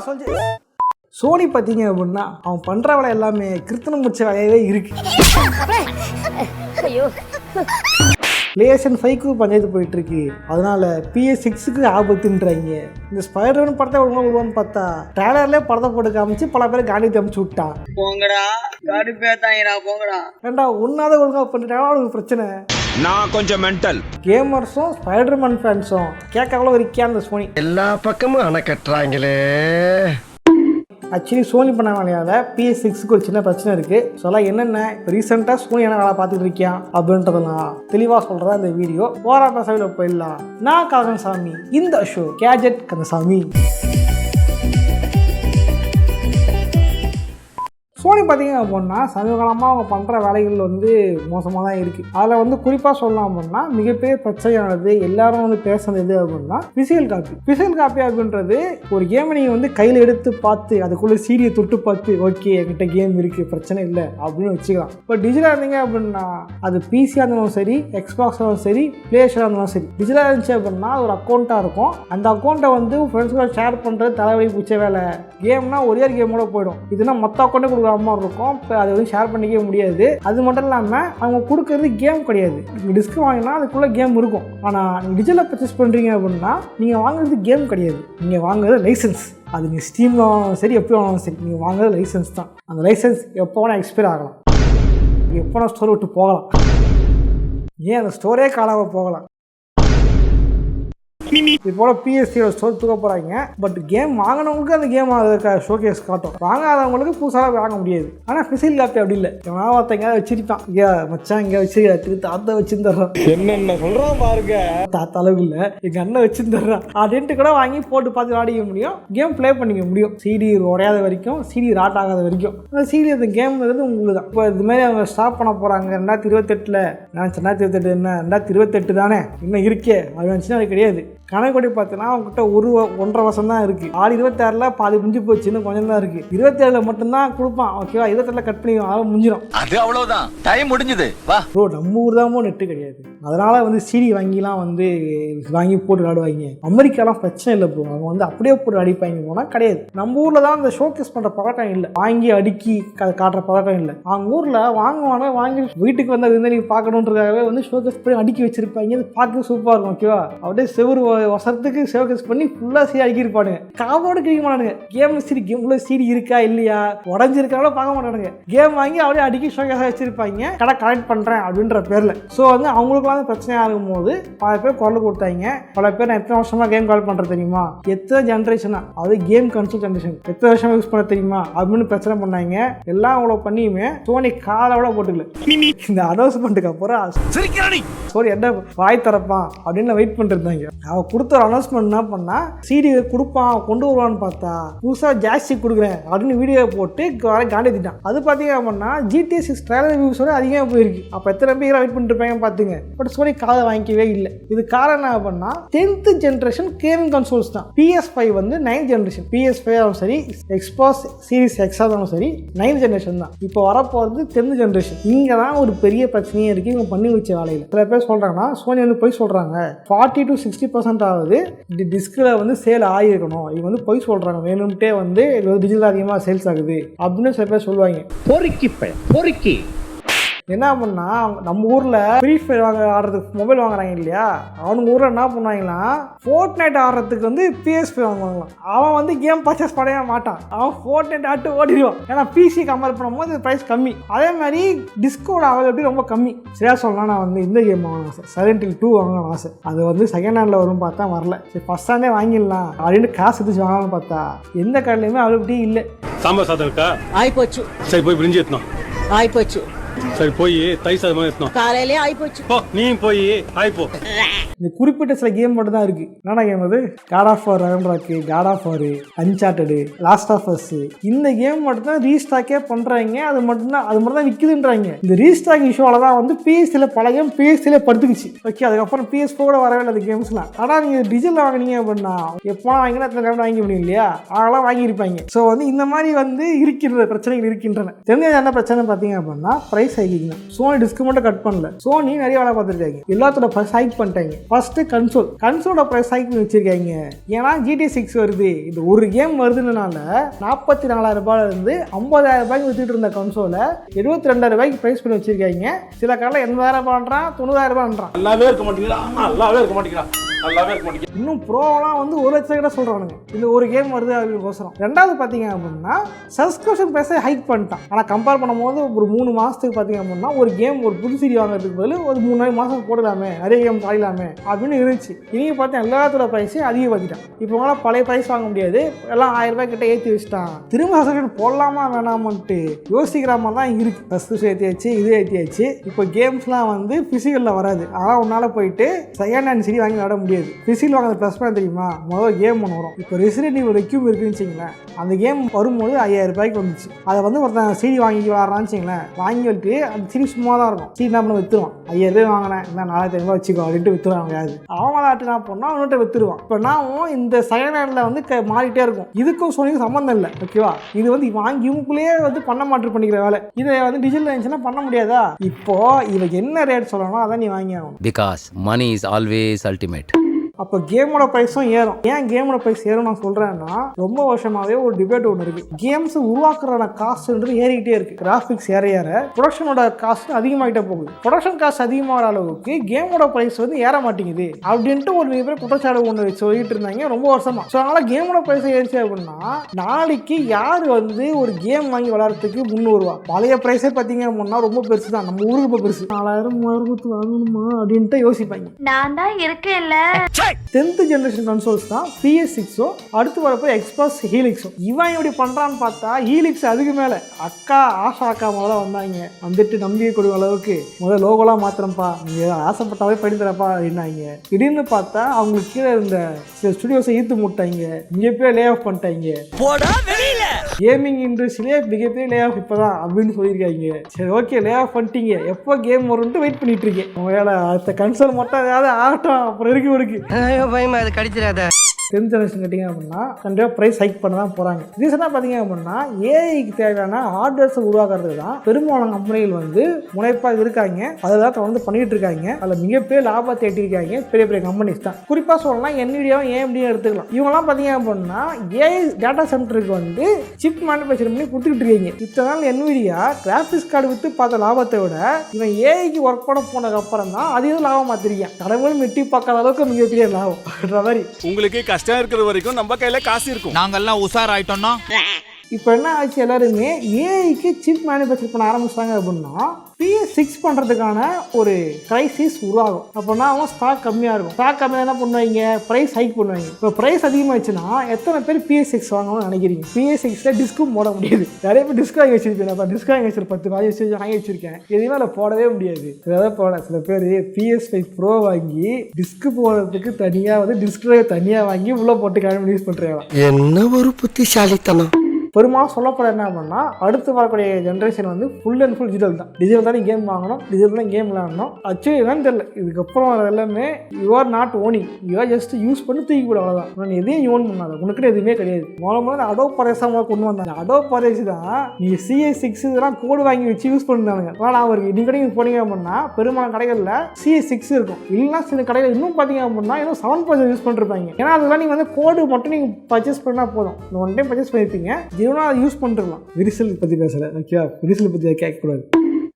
சொல்லு. சோனி பார்த்தீங்க அப்படின்னா அவன் பண்ணுற வேலை எல்லாமே கிருத்தனம் முடிச்ச வேலையாகவே இருக்கு. PlayStation 5க்கு பஞ்சாயத்து போயிட்டு இருக்கு. அதனால PS6க்கு ஆபத்துன்றாங்க. இந்த ஸ்பைடர்மேன் படத்தை விடுவான்னு பார்த்தா ட்ரெய்லர்லேயே படத்தை போட்டு காமிச்சு பல பேர் காடி அமுச்சு விட்டான். போங்கடா காடி பேத்தாங்கடா போங்கடா. ஏண்டா ஒன்னாவது ஒழுங்கா பண்ணிட்டாலும் அவனுக்கு பிரச்சனை. நான் கொஞ்சம் மென்டல். கேமர்ஸும் ஸ்பைடர்மேன் ஃபேன்ஸும் கேட்கவளோ இருக்கியா அந்த சோனி. எல்லா பக்கமும் அணை கட்டுறாங்களே. ஆக்சுவலி சோனி பண்ண வேலையால் PS6க்கு ஒரு சின்ன பிரச்சனை இருக்குது. சொல்லலாம் என்னென்ன ரீசெண்டாக சோனி என்ன வேலை பார்த்துட்டு இருக்கியான் அப்படின்றதெல்லாம் தெளிவாக சொல்கிறதா இந்த வீடியோ. போரா பேசவில் போயிடலாம். நான் கந்தசாமி, இந்த ஷோ கேஜெட் கந்தசாமி. சோனி பார்த்தீங்க அப்படின்னா சமீபகாலமாக அவங்க பண்ணுற வேலைகள் வந்து மோசமாக தான் இருக்குது. அதில் வந்து குறிப்பாக சொல்லலாம் அப்படின்னா மிகப்பெரிய பிரச்சனையானது எல்லாரும் வந்து பேசுறது எது அப்படின்னா ஃபிசிக்கல் காப்பி. ஃபிசிக்கல் காப்பி அப்படின்றது ஒரு கேமை நீங்கள் வந்து கையில் எடுத்து பார்த்து அதுக்குள்ளே சீடியை தொட்டு பார்த்து ஓகே என்கிட்ட கேம் இருக்குது பிரச்சனை இல்லை அப்படின்னு வச்சுக்கலாம். இப்போ டிஜிட்டலாக இருந்தீங்க அப்படின்னா அது பிசியாக இருந்தாலும் சரி, எக்ஸ்பாக்ஸாக இருந்தாலும் சரி, பிளேஸ்டோராக இருந்தாலும் சரி, டிஜிட்டலாக இருந்துச்சு அப்படின்னா ஒரு அக்கௌண்ட்டாக இருக்கும். அந்த அக்கௌண்ட்டை வந்து ஃப்ரெண்ட்ஸ்களை ஷேர் பண்ணுறது தலைவலி பிடிச்ச வேலை. கேம்னா ஒரே கேமோட போயிடும். இதுனா மொத்த அக்கௌண்ட்டே கொடுக்குற மாதிரி இருக்கும். இப்போ அதை வந்து ஷேர் பண்ணிக்கவே முடியாது. அது மட்டும் இல்லாமல் அவங்க கொடுக்கறது கேம் கிடையாது. நீங்கள் டிஸ்க் வாங்கினா அதுக்குள்ளே கேம் இருக்கும். ஆனால் நீங்கள் டிஜிட்டலாக பர்ச்சேஸ் பண்ணுறீங்க அப்படின்னா நீங்கள் வாங்குறது கேம் கிடையாது, நீங்கள் வாங்குறது லைசன்ஸ். அது நீங்கள் ஸ்டீமில் வாங்கினாலும் சரி, எப்படி வாங்கினாலும் சரி, நீங்கள் வாங்குறது லைசன்ஸ் தான். அந்த லைசன்ஸ் எப்போ வேணால் எக்ஸ்பைர் ஆகலாம், எப்போ வேணால் ஸ்டோர் விட்டு போகலாம், ஏன் அந்த ஸ்டோரே காணாமல் போகலாம். இது போல PS3 ஸ்டோர் தூக்க போகிறாங்க. பட் கேம் வாங்கினவங்களுக்கு அந்த கேம் ஷோகேஸ் காட்டும், வாங்காதவங்களுக்கு புதுசாக வாங்க முடியாது. ஆனால் ஃபிசிக்கல் காப்பி அப்படி இல்லை. எவனா ஒருத்தங்க வச்சிருப்பான், இங்கே மச்சான் இங்கே வச்சிருக்கா தாத்தா வச்சுருந்துடுறான், என்னென்ன சொல்கிறான் பாருங்க, தாத்தா அளவுக்கு இல்லை எங்கள் அண்ணன் வச்சுருந்துடுறான் அப்படின்ட்டு கூட வாங்கி போட்டு பார்த்து விளையாடிக்க முடியும், கேம் ப்ளே பண்ணிக்க முடியும். சிடி உடையாத வரைக்கும், சிடி ராட் ஆகாத வரைக்கும் அந்த சிடி அந்த கேம்ங்கிறது உங்களுக்கு தான். இப்போ இதுமாதிரி அவங்க ஸ்டாப் பண்ண போகிறாங்க 2028. நான் 2028 என்ன 2028 தானே இன்னும் இருக்கே அது வந்துச்சுன்னா அது கிடையாது. கணக்கு பார்த்தீங்கன்னா அவங்ககிட்ட 1.5 வருஷம் தான் இருக்குது. 26 பாதி முடிஞ்சு போச்சு, இன்னும் கொஞ்சம் தான் இருக்குது. 27 மட்டும்தான் கொடுப்பான். ஓகேவா, 27 கட் பண்ணி அவன் முடிஞ்சிடும். அது அவ்வளோதான், டைம் முடிஞ்சுது. வா ப்ரோ, நம்ம ஊர் தான் நெட்டு கிடையாது, அதனால வந்து சிடி வாங்கிலாம் வந்து வாங்கி போட்டு விளையாடுவாங்க. அமெரிக்காலாம் பிரச்சனை இல்லை ப்ரோ, அவங்க வந்து அப்படியே போட்டு அடிப்பாங்க. போனால் கிடையாது. நம்ம ஊரில் தான் அந்த ஷோகேஸ் பண்ணுற பழக்கம் இல்லை, வாங்கி அடுக்கி காட்டுற பழக்கம் இல்லை. அவங்க ஊரில் வாங்குவாங்க, வாங்கி வீட்டுக்கு வந்து அது வந்து நீங்கள் பார்க்கணுன்றதுக்காகவே வந்து ஷோகேஸ் பண்ணி அடுக்கி வச்சிருப்பாங்க. அது பார்க்க சூப்பராக இருக்கும். ஓகேவா, அப்படியே செவரு வசத்துக்கு ஷோகேஸ் பண்ணி ஃபுல்லாக சீடி அடிக்கிருப்பானுங்க. காவோடு கிடைக்க மாட்டானுங்க. கேம் சீடி கேம்குள்ள சீடி இருக்கா இல்லையா, உடஞ்சிருக்காங்களோ பார்க்க மாட்டானுங்க. கேம் வாங்கி அப்படியே அடிக்கி ஷோகேஸாக வச்சிருப்பாங்க, கடை கலெக்ட் பண்ணுறேன் அப்படின்ற பேரில். ஸோ வந்து அவங்களுக்குலாம் பிரச்சனையாக இருக்கும்போது பல பேர் குரல் கொடுத்தாங்க. பல பேர் நான் எத்தனை வருஷமாக கேம் கால் பண்ணுறது தெரியுமா, எத்தனை ஜென்ரேஷனா, அது கேம் கன்சோல் ஜென்ரேஷன் எத்தனை வருஷமாக யூஸ் பண்ண தெரியுமா அப்படின்னு பிரச்சனை பண்ணாங்க. எல்லாம் அவ்வளோ பண்ணியுமே சோனி காலோட போட்டுக்கல. இந்த அனௌன்ஸ்மெண்ட்டுக்கு அப்புறம் சோனி என்ன வாய் தரப்பான் அப்படின்னு வெயிட் பண்ணிட்டு இருந்தாங்க. அவன் கொடுத்த ஒரு அனௌன்ஸ்மெண்ட் என்ன பண்ணா, சிடி கொடுப்பான் கொண்டு வருவான்னு பார்த்தா புதுசாக ஜாஸ்தி கொடுக்குறேன் அப்படின்னு வீடியோ போட்டு வர காண்டிட்டான். அது பார்த்தீங்க அப்படின்னா GTA 6 ட்ரைலர் வியூஸோட அதிகமாக போயிருக்கு. அப்போ எத்தனை பேர் வெயிட் பண்ணிட்டு இருப்பாங்க பார்த்துங்க. பட் சோனி காதை வாங்கிக்கவே இல்லை. இது காரணம் என்ன அப்படின்னா 10th ஜென்ரேஷன் கேமிங் கன்சோல்ஸ் தான். PS5 வந்து 9th ஜென்ரேஷன். PS5 ஆகும் சரி, Xbox Series X ஆகும் சரி 9th ஜென்ரேஷன் தான். இப்போ வரப்போகிறது 10th ஜென்ரேஷன். இங்கே தான் ஒரு பெரிய பிரச்சனையே இருக்குது இவங்க பண்ணி வச்ச வேலையில். சில பேர் சொல்கிறாங்கன்னா சோனி வந்து போய் சொல்கிறாங்க 40 to 60% ஆகுது டிஸ்கில் வந்து சேல் ஆகிருக்கணும், இவங்க வந்து போய் சொல்கிறாங்க வேணும்ட்டே வந்து இது வந்து டிஜிட்டல் அதிகமாக சேல்ஸ் ஆகுது அப்படின்னு சில பேர் சொல்லுவாங்க. பொறுக்கி என்ன பண்ணா, நம்ம ஊரில் ஃப்ரீ ஃபயர் ஆடுறதுக்கு மொபைல் வாங்குறாங்க இல்லையா, அவனுங்க ஊரில் என்ன பண்ணுவாங்கன்னா ஃபோர்ட்நைட் ஆடுறதுக்கு வந்து PS5 வாங்குவாங்களாம். அவன் வந்து கேம் பர்ச்சேஸ் பண்ணவே மாட்டான், அவன் ஃபோர்ட்நைட் ஆட்டு ஓடிடுவான். ஏன்னா பிசி கம்பேர் பண்ணும்போது ப்ரைஸ் கம்மி. அதே மாதிரி டிஸ்கோட அவைலபிலிட்டி ரொம்ப கம்மி. சரியா சொல்லலாம், நான் வந்து இந்த கேம் வாங்கணும் ஆசை, Silent Hill 2 வாங்கணும் ஆசை. அது வந்து செகண்ட் ஹேண்டில் வரும் பார்த்தா வரல. சரி ஃபஸ்ட் ஹேண்டே வாங்கிடலாம் அப்படின்னு காசு எடுத்து வாங்கலாம்னு பார்த்தா எந்த கடையிலுமே அவைலபிலிட்டி இல்லை. சாம்பார் சாதம் இருக்கா, ஆயிப்போச்சு. சரி போய் பிரிஞ்சு ஏற்றணும், ஆயிப்போச்சு. சரி போய் தை சாதமாக ஏற்றணும், காலையிலே ஆயிப்போச்சு. நீ போய் ஆயிப்போ. இந்த குறிப்பிட்ட சில கேம் மட்டும் தான் இருக்குது. என்னென்ன கேம் அது, God of War, Ragnarok, God of War, Uncharted, Last of Us. இந்த கேம் மட்டும் தான் ரீஸ்டாக்கே பண்ணுறாங்க. அது மட்டும் தான் விற்குதுன்றாங்க. இந்த ரீஸ்டாக் இஷ்யூவால் தான் வந்து PS3 பல கேம் PS3 படுத்துக்குச்சு. ஓகே, அதுக்கப்புறம் PS4 கூட வரவே இல்லை அந்த கேம்ஸ்லாம். ஆனால் நீங்கள் டிஜிட்டல் வாங்கினீங்க அப்படின்னா எப்போ வாங்கினா எத்தனை கேம் வாங்கி முடியும் இல்லையா, அதெல்லாம் வாங்கியிருப்பாங்க. ஸோ வந்து இந்த மாதிரி வந்து இருக்கின்ற பிரச்சனைகள் இருக்கின்றன. தெரிஞ்சது என்ன பிரச்சனை பார்த்தீங்க அப்படின்னா ப்ரைஸ் ஹைக்கிங் தான். சோனி டிஸ்க் மட்டும் கட் பண்ணல, சோனி நிறைய வேலை பார்த்துருக்காங்க. எல்லாத்தோட ப்ரைஸ் ஹைக் பண்ணிட்டாங்க. ஃபர்ஸ்ட் கன்சோலோட ப்ரைஸ் ஹைக் பண்ணி வச்சிருக்காங்க. ஏன்னா GTA 6 வருது, இந்த ஒரு கேம் வருதுனால 44,000 ரூபாயிலிருந்து 50,000 ரூபாய்க்கு வித்துட்டு இருந்த கன்சோலை 72,000 ரூபாய்க்கு ப்ரைஸ் பண்ணி வச்சிருக்காங்க. சில காலம் 80,000 ரூபான்றான், 90,000 ரூபான்றான். நல்லாவே இருக்க மாட்டேங்கிறா. இன்னும் ப்ரோலாம் வந்து 1 லட்சம் கிட்ட சொல்றானுங்க இந்த ஒரு கேம் வருது அப்படிங்கோசரம். ரெண்டாவது பார்த்தீங்க அப்படின்னா சப்ஸ்கிரிப்ஷன் ப்ரைஸை ஹைக் பண்ணிட்டான். ஆனால் கம்பேர் பண்ணும்போது ஒரு 3 மாதத்துக்கு பார்த்தீங்க அப்படின்னா ஒரு கேம் ஒரு புது சீரி வாங்குறதுக்கு பதில் ஒரு 3 மாதம் போடலாமே, நிறைய கேம் சாயிலாமே அப்படின்னு இருந்துச்சு. இனி பார்த்தா எல்லாத்தோட ப்ரைஸே அதிகப்படுத்திட்டான். இப்போ உங்களால் பழைய ப்ரைஸ் வாங்க முடியாது, எல்லாம் 1000 ரூபாய் கிட்ட ஏற்றி வச்சுட்டான். திரும்ப சப்ஸ்கிரிப்ஷன் போடலாமா வேணாமன்ட்டு யோசிக்கிற மாதிரி தான் இருக்கு. சப்ஸ்கிரிப்ஷன் ஏற்றியாச்சு, இது ஏற்றியாச்சு. இப்போ கேம்ஸ்லாம் வந்து ஃபிசிக்கலில் வராது. ஆனால் உன்னால் போயிட்டு செகண்ட் ஹேண்ட் சீரி வாங்கி விளாட முடியாது. பிசியில் வாங்குறது ப்ளஸ் பண்ண தெரியுமா, முதல் கேம் ஒன்று வரும். இப்போ ரெசிடென்ட் ஈவில் ரெக்யூம் இருக்குன்னு வச்சிங்களேன், அந்த கேம் வரும்போது 5000 ரூபாய்க்கு வந்துச்சு. அதை வந்து ஒருத்தன் சீடி வாங்கி வரான்னு வச்சிங்களேன், வாங்கி விட்டு அந்த சீடி சும்மா தான் இருக்கும். சீடி என்ன பண்ண விற்றுருவான், 5000 ரூபாய் வாங்கினேன் என்ன 4500 ரூபாய் வச்சுக்கோ அப்படின்ட்டு விற்றுருவாங்க. யாரு அவன் விளாட்டு என்ன பண்ணால் அவன்கிட்ட விற்றுருவான். இப்போ நான் இந்த செகண்ட் ஹேண்டில் வந்து மாறிட்டே இருக்கும். இதுக்கும் சோனிக்கும் சம்மந்தம் இல்லை, ஓகேவா? இது வந்து வாங்கி இவங்களுக்குள்ளேயே வந்து பண்ண மாற்று பண்ணிக்கிற வேலை. இதை வந்து டிஜிட்டல் இருந்துச்சுன்னா பண்ண முடியாதா? இப்போ இவங்க என்ன ரேட் சொல்லணும் அதான் நீ வாங்கி ஆகணும். Because money is always ultimate. அப்போ கேமோட ப்ரைஸும் ஏறும். ஏன் கேமோட ப்ரைஸ் ஏறும் நான் சொல்கிறேன்னா, ரொம்ப வருஷமாகவே ஒரு டிபேட் ஒன்று இருக்குது. கேம்ஸ் உருவாக்குறதான காஸ்ட்ன்றது ஏறிக்கிட்டே இருக்குது. கிராஃபிக்ஸ் ஏற ப்ரொடக்ஷனோட காஸ்ட் அதிகமாகிட்டே போகுது. ப்ரொடக்ஷன் காஸ்ட் அதிகமாகிற அளவுக்கு கேமோட ப்ரைஸ் வந்து ஏற மாட்டேங்குது அப்படின்ட்டு ஒரு பேர் குற்றச்சாட்டு ஒன்று சொல்லிட்டு இருந்தாங்க ரொம்ப வருஷமா. ஸோ அதனால் கேமோட ப்ரைஸ் ஏறிச்சு அப்படின்னா நாளைக்கு யார் வந்து ஒரு கேம் வாங்கி விளையாடுறதுக்கு முன்னூறுவா? பழைய ப்ரைஸே பார்த்தீங்க அப்படின்னா ரொம்ப பெருசு தான், நம்ம ஊருக்கு ரொம்ப பெருசு. 4000 3000 வாங்கணுமா அப்படின்ட்டு யோசிப்பாங்க. நான் தான் இருக்கேன்ல. 10th ஜெனரேஷன் கன்சோல்ஸ் தான் PS6 அடுத்து வரப்போ எக்ஸ்பாஸ் ஹீலிக்ஸும். இவன் எப்படி பண்ணுறான்னு பார்த்தா ஹீலிக்ஸ் அதுக்கு மேலே ஆஷா அக்கா முதல்ல வந்தாங்க, வந்துட்டு நம்பிக்கை கொடுக்கும் அளவுக்கு முதல்ல லோகோலாம் மாத்திரம்ப்பா, நீங்கள் ஆசைப்பட்டாவே பண்ணி தரப்பா அப்படின்னாங்க. திடீர்னு பார்த்தா அவங்களுக்கு கீழே இருந்த சில ஸ்டுடியோஸை ஈர்த்து முட்டாங்க, இங்கே போய் லே ஆஃப் பண்ணிட்டாங்க. கேமிங் இண்டஸ்ட்ரியிலே மிகப்பெரிய லே ஆஃப் இப்போ தான் அப்படின்னு சொல்லியிருக்காங்க. சரி ஓகே, லே ஆஃப் பண்ணிட்டீங்க, எப்போ கேம் வரும்ட்டு வெயிட் பண்ணிட்டு இருக்கேன். வேலை அடுத்த கன்சோல் மட்டும் ஏதாவது ஆகட்டும், அப்புறம் இருக்கு பயமா அது கடிச்சிடாத. 10th ஜெனரேஷன் கேட்டிங்க அப்படின்னா கண்டிப்பாக ப்ரைஸ் ஹைக் பண்ண தான் போகிறாங்க. ரீசெண்டாக பார்த்தீங்க அப்படின்னா ஏஐக்கு தேவையான ஹார்ட்வேர்ஸை உருவாக்குறது தான் பெரும்பாலான கம்பெனிகள் வந்து முனைப்பாக இருக்காங்க. அதெல்லாம் தொடர்ந்து பண்ணிகிட்டு இருக்காங்க. அதில் மிகப்பெரிய லாபத்தை எட்டிருக்காங்க பெரிய பெரிய கம்பெனிஸ் தான். குறிப்பாக சொல்லலாம் NVIDIAவும் AMDயும் எடுத்துக்கலாம். இவங்கெல்லாம் பார்த்தீங்க அப்படின்னா ஏஐ டேட்டா சென்டருக்கு வந்து சிப் மேனுஃபேக்சர் பண்ணி கொடுத்துக்கிட்டு இருக்கீங்க. இத்தனை நாள் NVIDIA கிராஃபிக்ஸ் கார்டு விற்று பார்த்த லாபத்தை விட இவன் ஏஐக்கு ஒர்க் பண்ண போனதுக்கு அப்புறம் தான் அதிகம் லாபம் மாற்றிருக்கேன். கடவுளும் மெட்டி பார்க்காத அளவுக்கு மிகப்பெரிய லாபம் அப்படின்ற மாதிரி. உங்களுக்கு கஷ்டம் இருக்கிற வரைக்கும் நம்ம கையில காசு இருக்கும். நாங்கெல்லாம் உஷாராயிட்டோம்னா இப்போ என்ன ஆச்சு, எல்லாருமே ஏஐக்கு சிப் மேனுஃபேக்சர் பண்ண ஆரம்பிச்சிட்டாங்க அப்படின்னா PS6 பண்ணுறதுக்கான ஒரு கிரைசிஸ் உருவாகும். அப்படின்னா அவன் ஸ்டாக் கம்மியாக இருக்கும். ஸ்டாக் கம்மியாக என்ன பண்ணுவாங்க, ப்ரைஸ் ஹைக் பண்ணுவாங்க. இப்போ ப்ரைஸ் அதிகமாகிடுச்சுன்னா எத்தனை பேர் PS6 வாங்கணும்னு நினைக்கிறீங்க? PS6 டிஸ்க்கும் போட முடியாது. நிறைய பேர் டிஸ்க் வாங்கி வச்சிருப்பேன். நான் டிஸ்க் வாங்கி வச்சிருக்கேன், 10 வாங்கி வச்சிருக்கேன். எதுவுமே அதில் போடவே முடியாது. இதை போட சில பேர் PS5 Pro வாங்கி டிஸ்க் போடுறதுக்கு தனியாக வந்து டிஸ்க் ட்ரைவ் தனியாக வாங்கி உள்ளே போட்டு கிளம்பி யூஸ் பண்ணுறாங்க. என்ன ஒரு புத்திசாலித்தனம். பெரும்பாலும் சொல்லப்பட என்ன பண்ணா அடுத்து வரக்கூடிய ஜென்ரேஷன் வந்து ஃபுல் அண்ட் ஃபுல் டிஜிட்டல் தான். டிஜிட்டல் தான் கேம் வாங்கணும், டிஜிட்டல் தான் கேம் விளையாடணும். ஆக்சுவலி என்னன்னு தெரியல, இதுக்கப்புறம் வர எல்லாமே you are not owning, you are just use பண்ணி தூக்கி கூட, அவ்வளோதான். நான் எதையும் ஓன் பண்ணாத, உனக்கு எதுவுமே கிடையாது. முதல்ல அடோப் பரேஸாக கொண்டு வந்தாங்க. அடோப் பரேஸ் தான் நீ CS6 இதெல்லாம் கோடு வாங்கி வச்சு யூஸ் பண்ணிருந்தாங்க. ஆனால் அவருக்கு இன்னைக்கு நீங்கள் போனீங்க அப்படின்னா பெரும்பாலான கடைகளில் CS6 இருக்கும். இல்லைன்னா சில கடைகள் இன்னும் பார்த்தீங்க அப்படின்னா இன்னும் 7% யூஸ் பண்ணிருப்பாங்க. ஏன்னா அதெல்லாம் நீங்கள் வந்து கோடு மட்டும் நீங்கள் பர்ச்சேஸ் பண்ணால் போதும். ஒன் டைம் பர்ச்சேஸ் பண்ணியிருப்பீங்க, அதை யூஸ் பண்ணிருக்கலாம். விரிசல் பற்றி பேசலை, ஓகேவா? விரிசல் பற்றி கேட்கக்கூடாது.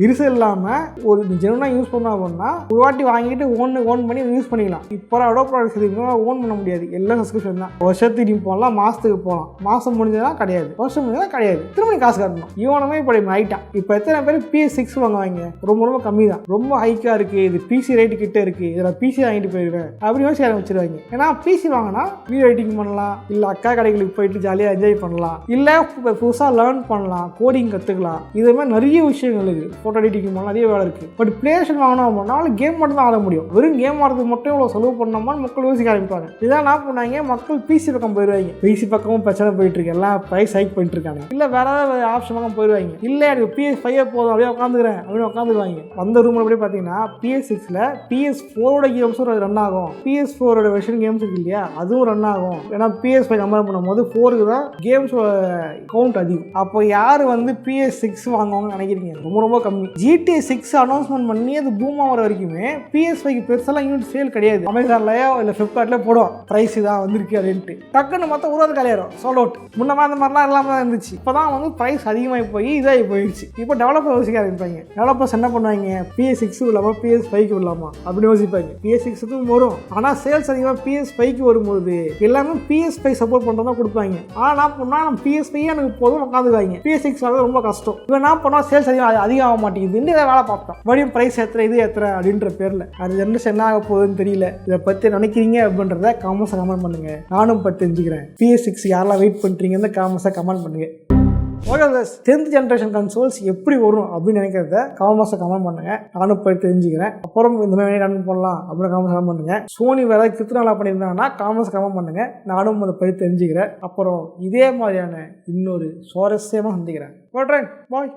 விரிசல் இல்லாமல் ஒரு ஜெனுவனாக யூஸ் பண்ணோம் அப்படின்னா ஒரு வாட்டி வாங்கிட்டு ஓன் பண்ணி யூஸ் பண்ணிக்கலாம். இப்போ அடோப் ப்ராடக்ட்ஸ் எதுவுமே ஓன் பண்ண முடியாது. எல்லாம் சப்ஸ்கிரிப்ஷன் தான். வருஷத்துக்கு நீ போகலாம், மாதத்துக்கு போகலாம். மாதம் முடிஞ்சதா கிடையாது, வருஷம் முடிஞ்சதா கிடையாது. திரும்ப காசு கட்டணும். இவனுமே இப்போ ஆகிட்டான். இப்போ எத்தனை பேர் PS6 வாங்குவாங்க? ரொம்ப கம்மி தான். ரொம்ப ஹைக்காக இருக்குது, இது PC ரேட்டு கிட்டே இருக்குது, இதில் PC வாங்கிட்டு போயிடுவேன் அப்படி யோசிக்க ஆரம்பிச்சிருவாங்க. ஏன்னா PC வாங்கினா வீடியோ எடிட்டிங் பண்ணலாம், இல்லை அக்கா கடைகளுக்கு போயிட்டு ஜாலியாக என்ஜாய் பண்ணலாம், இல்லை புதுசாக லேர்ன் பண்ணலாம், கோடிங் கற்றுக்கலாம். இது மாதிரி நிறைய விஷயங்கள் இருக்குது. ஃபோட்டோ எடிட்டிங் பண்ணலாம், நிறைய வேலை இருக்குது. பட் பிளேஸ்டேஷன் வாங்கினோம் அப்படின்னா கேம் மட்டும் தான் ஆட முடியும். வெறும் கேம் ஆடுறதுக்கு மட்டும் இவ்வளோ செலவு பண்ணோம்னு மக்கள் யோசிக்க ஆரம்பிப்பாங்க. இதான் என்ன பண்ணாங்க, மக்கள் PC பக்கம் போயிடுவாங்க. PC பக்கமும் பிரச்சனை போயிட்டு இருக்கு, எல்லாம் ப்ரைஸ் ஹைக் பண்ணிட்டு இருக்காங்க. இல்லை வேற ஏதாவது ஆப்ஷன் பக்கம் போயிடுவாங்க. இல்லை எனக்கு PS5 போதும் அப்படியே உட்காந்துக்கிறேன் அப்படின்னு உட்காந்துருவாங்க. அந்த ரூமில் அப்படியே பார்த்தீங்கன்னா PS6ல PS4ஓட கேம்ஸும் ரன் ஆகும், PS4ஓட வெர்ஷன் கேம்ஸ் இருக்கு இல்லையா அதுவும் ரன் ஆகும். ஏன்னா PS5 கம்பேர் பண்ணும்போது 4க்கு தான் கேம்ஸ் கவுண்ட் அதிகம். அப்போ யார் வந்து PS6 வாங்குவாங்கன்னு நினைக்கிறீங்க? ரொம்ப கம்மி கம்மி. GTA 6 அனௌன்ஸ்மெண்ட் பண்ணி அது பூம் ஆகிற வரைக்குமே PS5 பெருசெல்லாம் யூனிட் சேல் கிடையாது. அமேசான்லயோ இல்லை ஃப்ளிப்கார்ட்லேயோ போடுவோம் ப்ரைஸ் தான் வந்திருக்கு அப்படின்ட்டு. டக்குன்னு மொத்தம் உருவாது கலையாயிரும் சோல் அவுட். முன்னமா அந்த மாதிரிலாம் இல்லாமல் தான் இருந்துச்சு. இப்போ தான் வந்து ப்ரைஸ் அதிகமாகி போய் இதாகி போயிடுச்சு. இப்போ டெவலப்பர் யோசிக்க ஆரம்பிப்பாங்க. டெவலப்பர்ஸ் என்ன பண்ணுவாங்க, PS6 இல்லாமா PS5 இல்லாமா அப்படின்னு யோசிப்பாங்க. PS6 வரும், ஆனால் சேல்ஸ் அதிகமாக PS5 வரும்போது எல்லாமே PS5 சப்போர்ட் பண்ணுறதா கொடுப்பாங்க. ஆனால் நான் பண்ணால் நம்ம PS5 எனக்கு போதும் உட்காந்துக்காங்க. PS6 வரது ரொம்ப கஷ்டம். இப்போ நான் பண்ணால் சேல்ஸ் அதிகம் ஆக மாட்டேங்குது. இதை வேலை பார்த்தோம் மறுபடியும் ப்ரைஸ் இது ஏற்றுற அப்படின்ற பேரில் அது ஜென்ரேஷன் என்ன ஆக போகுதுன்னு தெரியல. இதை பற்றி நினைக்கிறீங்க அப்படின்றத காமெண்ட்ஸை கமெண்ட் பண்ணுங்க. நானும் பற்றி தெரிஞ்சுக்கிறேன். PS6 யாரெல்லாம் வெயிட் பண்ணுறீங்கன்னு காமெண்ட்ஸை கமெண்ட் பண்ணுங்க. ஓகே, 10th ஜென்ரேஷன் கன்சோல்ஸ் எப்படி வரும் அப்படின்னு நினைக்கிறத காமெண்ட்ஸை கமெண்ட் பண்ணுங்க. நானும் போய் தெரிஞ்சுக்கிறேன். அப்புறம் இந்த மாதிரி கமெண்ட் பண்ணலாம் அப்படின்னு காமெண்ட்ஸ் கமெண்ட் பண்ணுங்க. சோனி வேற கிருத்தினாலா பண்ணியிருந்தாங்கன்னா காமெண்ட்ஸ் கமெண்ட் பண்ணுங்க. நானும் அதை போய் தெரிஞ்சுக்கிறேன். அப்புறம் இதே மாதிரியான இன்னொரு சுவாரஸ்யமாக சந்திக்கிறேன். பாய்.